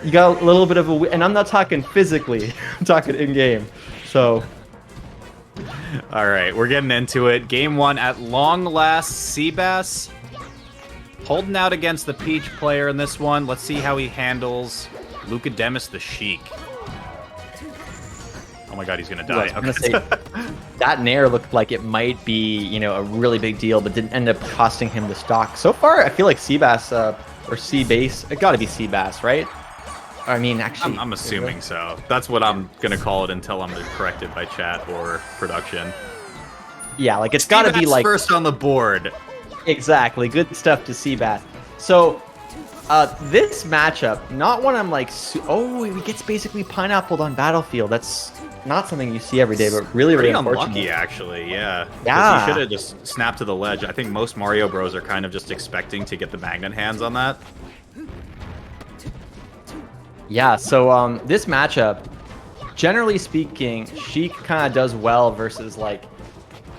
You got a little bit of a, and I'm not talking physically, I'm talking in game. So, all right, we're getting into it. Game 1 at long last. Seabass holding out against the Peach player in this one. Let's see how he handles Lukademus the Sheik. Oh my god, he's gonna die. I was gonna say, that Nair looked like it might be, you know, a really big deal, but didn't end up costing him the stock. So far, I feel like Seabass, or Seabase, it gotta be Seabass, right? I mean, actually... I'm assuming so. That's what I'm gonna call it until I'm corrected by chat or production. Yeah, like, it's gotta be like... first on the board. Exactly, good stuff to Seabass. So, this matchup, not one I'm like... Oh, he gets basically pineappled on Battlefield. That's not something you see every day, but really, really unfortunate. Unlucky, actually, yeah. Yeah. He should have just snapped to the ledge. I think most Mario Bros are kind of just expecting to get the magnet hands on that. Yeah, so this matchup, generally speaking, Sheik kind of does well versus like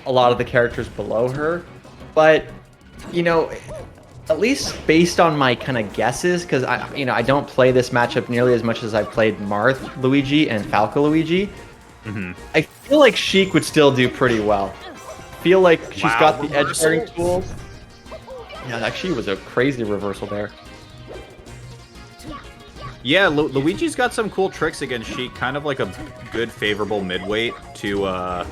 a lot of the characters below her. But, you know, at least based on my kind of guesses, because I don't play this matchup nearly as much as I've played Marth Luigi and Falco Luigi. I feel like Sheik would still do pretty well. Feel like she's got the edge guarding tools. Yeah, that actually was a crazy reversal there. Yeah, Luigi's got some cool tricks against Sheik, kind of like a good favorable midweight to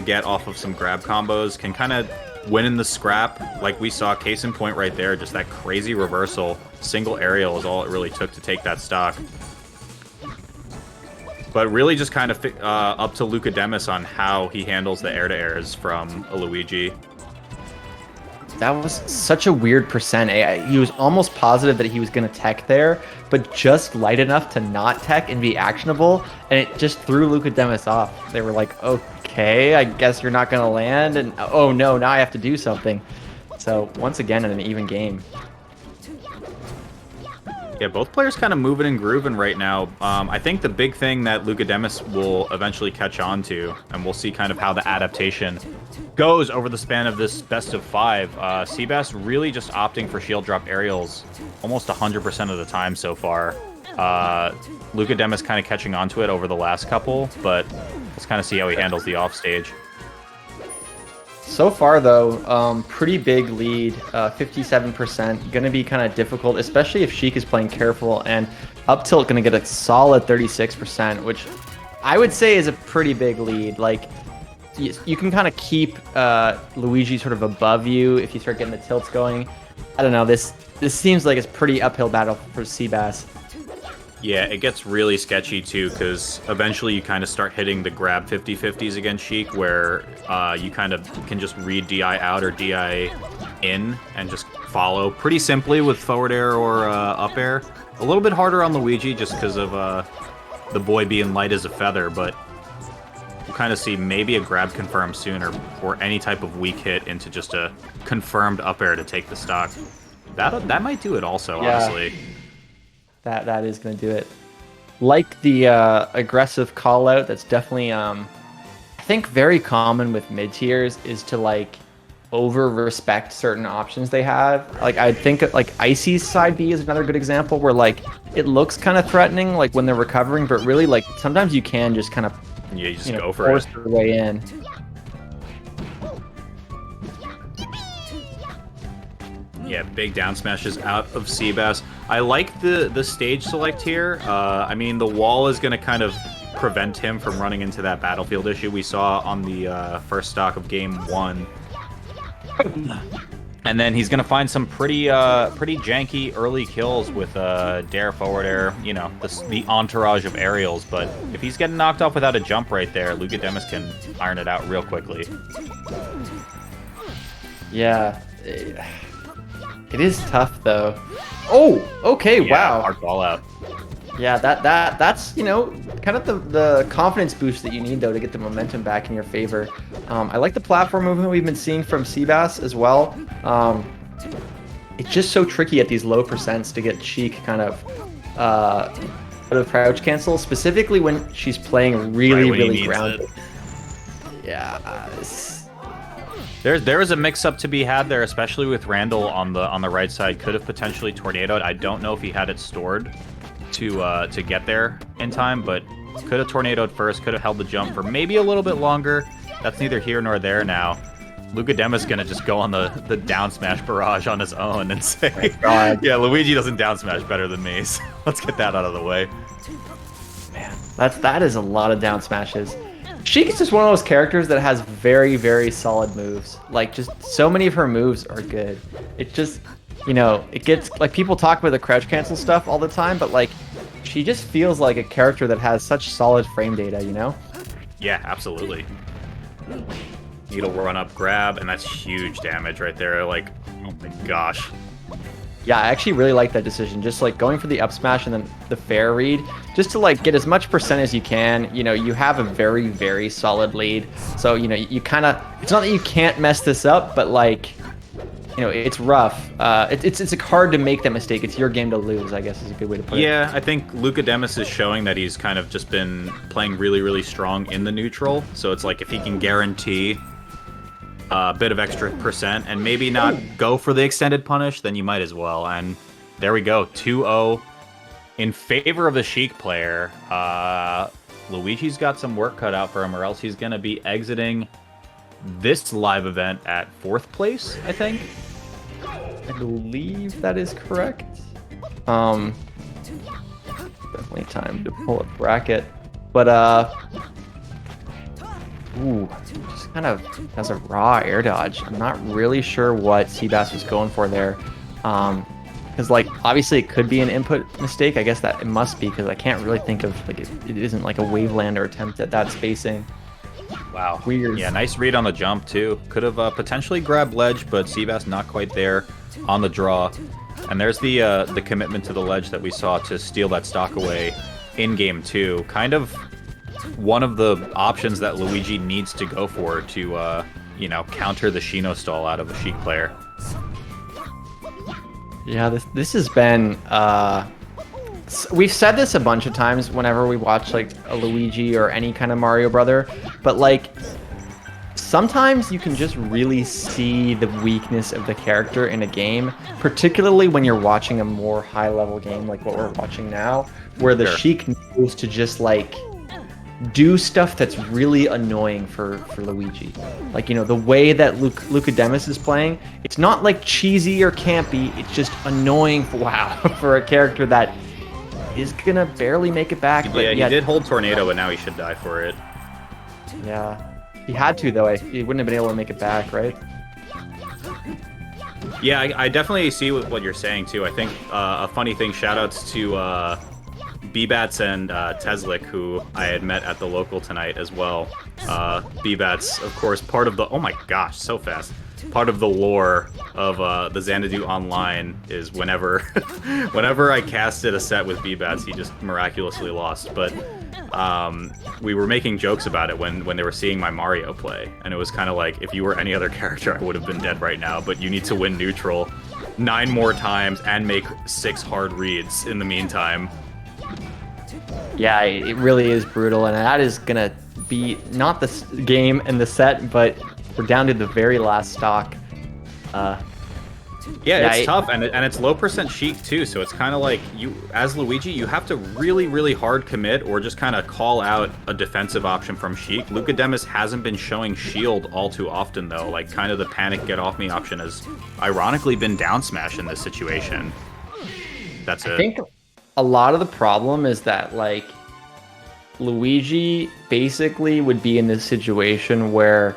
get off of some grab combos. Can kind of win in the scrap, like we saw. Case in point right there, just that crazy reversal. Single aerial is all it really took to take that stock. But really just kind of up to Lukademus on how he handles the air-to-airs from a Luigi. That was such a weird percent. He was almost positive that he was going to tech there, but just light enough to not tech and be actionable, and it just threw Lukademus off. They were like, okay, I guess you're not going to land, and oh no, now I have to do something. So once again, in an even game. Yeah, both players kind of moving and grooving right now. I think the big thing that Lukademus will eventually catch on to, and we'll see kind of how the adaptation goes over the span of this best of 5. Seabass really just opting for shield drop aerials almost 100% of the time so far. Lukademus kind of catching on to it over the last couple, but let's kind of see how he handles the offstage. So far, though, pretty big lead, 57%. Going to be kind of difficult, especially if Sheik is playing careful, and up tilt going to get a solid 36%, which I would say is a pretty big lead. Like, you can kind of keep Luigi sort of above you if you start getting the tilts going. I don't know, this seems like it's pretty uphill battle for Seabass. Yeah, it gets really sketchy too, because eventually you kind of start hitting the grab 50-50s against Sheik, where you kind of can just read DI out or DI in and just follow pretty simply with forward air or up air. A little bit harder on Luigi just because of the boy being light as a feather, but we'll kind of see maybe a grab confirm soon, or any type of weak hit into just a confirmed up air to take the stock. That might do it also, honestly. That is going to do it. Like the aggressive call out, that's definitely I think very common with mid tiers is to like over respect certain options they have. Like I think like Icy's side B is another good example where like it looks kind of threatening like when they're recovering, but really like sometimes you can just kind of you just go for it. Force your way in. Yeah, big down smashes out of Seabass. I like the stage select here. I mean, the wall is going to kind of prevent him from running into that battlefield issue we saw on the first stock of game 1. And then he's going to find some pretty janky early kills with dare, forward air, you know, the entourage of aerials. But if he's getting knocked off without a jump right there, Lukademus can iron it out real quickly. Yeah. It is tough though. Oh, okay, yeah, wow. Hard ball out. Yeah, that's, you know, kind of the confidence boost that you need though to get the momentum back in your favor. I like the platform movement we've been seeing from Seabass as well. It's just so tricky at these low percents to get Sheik kind of out of crouch cancel, specifically when she's playing really grounded. Yeah. There is a mix-up to be had there, especially with Randall on the right side. Could have potentially tornadoed. I don't know if he had it stored to get there in time, but could have tornadoed first. Could have held the jump for maybe a little bit longer. That's neither here nor there now. Lukademus gonna just go on the down smash barrage on his own and say, yeah, Luigi doesn't down smash better than me, so let's get that out of the way. Man, that is a lot of down smashes. Sheik is just one of those characters that has very, very solid moves. Like, just so many of her moves are good. It just, you know, it gets, like, people talk about the crouch cancel stuff all the time, but, like, she just feels like a character that has such solid frame data, you know? Yeah, absolutely. Needle run up grab, and that's huge damage right there. Like, oh my gosh. Yeah, I actually really like that decision. Just like going for the up smash and then the fair read, just to like get as much percent as you can. You know, you have a very, very solid lead. So, you know, you kind of, it's not that you can't mess this up, but like, you know, it's rough. It's hard to make that mistake. It's your game to lose, I guess is a good way to put it. Yeah, I think Lukademus is showing that he's kind of just been playing really, really strong in the neutral. So it's like if he can guarantee a bit of extra percent and maybe not go for the extended punish, then you might as well. And there we go, 2-0 in favor of the Sheik player. Luigi's got some work cut out for him, or else he's going to be exiting this live event at 4th place, I think. I believe that is correct. Definitely time to pull a bracket. But, ooh, just kind of has a raw air dodge. I'm not really sure what Seabass was going for there. Because, like, obviously it could be an input mistake. I guess that it must be, because I can't really think of, like, it isn't like a Wavelander attempt at that spacing. Wow. Weird. Yeah, nice read on the jump, too. Could have potentially grabbed ledge, but Seabass not quite there on the draw. And there's the commitment to the ledge that we saw to steal that stock away in game 2. Kind of one of the options that Luigi needs to go for to, you know, counter the Shino stall out of a Sheik player. Yeah, this has been... we've said this a bunch of times whenever we watch, like, a Luigi or any kind of Mario Brother, but, like, sometimes you can just really see the weakness of the character in a game, particularly when you're watching a more high-level game like what we're watching now, where the Sheik knows to just, like, do stuff that's really annoying for Luigi. Like, you know, the way that Lukademus is playing, it's not, like, cheesy or campy, it's just annoying, wow, for a character that is gonna barely make it back. Yeah, but he did hold Tornado, but now he should die for it. Yeah. He had to, though. He wouldn't have been able to make it back, right? Yeah, I definitely see what you're saying, too. I think a funny thing, shoutouts to B-Bats and Teslick, who I had met at the local tonight as well. B-Bats, of course, part of the... Oh my gosh, so fast. Part of the lore of the Xanadu Online is whenever I casted a set with B-Bats, he just miraculously lost. But we were making jokes about it when they were seeing my Mario play. And it was kind of like, if you were any other character, I would have been dead right now. But you need to win neutral 9 more times and make 6 hard reads in the meantime. Yeah, it really is brutal. And that is going to be not the game and the set, but... we're down to the very last stock. Yeah, it's tough, and it's low percent Sheik too, so it's kind of like, you, as Luigi, you have to really, really hard commit or just kind of call out a defensive option from Sheik. Lukademus hasn't been showing shield all too often, though. Like, kind of the panic get off me option has ironically been down smash in this situation. That's it. I think a lot of the problem is that, like, Luigi basically would be in this situation where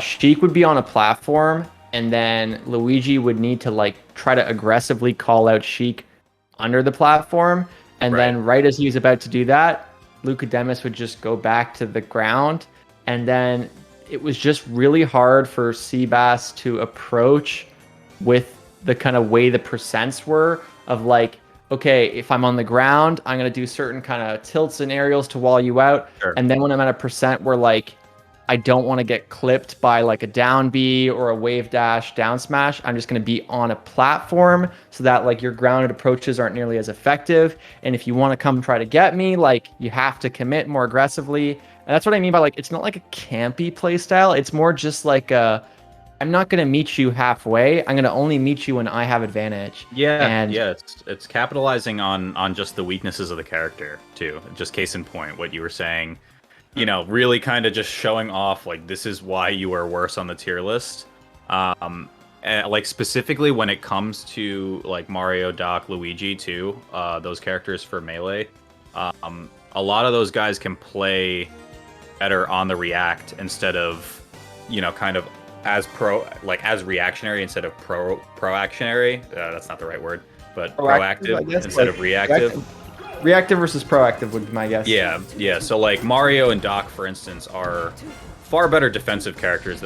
Sheik would be on a platform, and then Luigi would need to, like, try to aggressively call out Sheik under the platform, and then right as he was about to do that, Lukademus would just go back to the ground, and then it was just really hard for Seabass to approach with the kind of way the percents were of, like, okay, if I'm on the ground, I'm going to do certain kind of tilts and aerials to wall you out, and then when I'm at a percent where, like, I don't want to get clipped by, like, a down B or a wave dash down smash. I'm just going to be on a platform so that, like, your grounded approaches aren't nearly as effective. And if you want to come try to get me, like, you have to commit more aggressively. And that's what I mean by, like, it's not like a campy play style. It's more just like a I'm not gonna meet you halfway. I'm gonna only meet you when I have advantage. Yeah, And yeah, it's capitalizing on just the weaknesses of the character too. Just case in point, what you were saying, really kind of just showing off like this is why you are worse on the tier list. And, like specifically when it comes to like Mario, Doc, Luigi too, those characters for Melee, a lot of those guys can play better on the react instead of, kind of as reactionary instead of proactionary. That's not the right word, but proactive I guess, instead like, of reactive. reactive versus proactive would be my guess. Yeah, yeah. So like Mario and Doc, for instance, are far better defensive characters than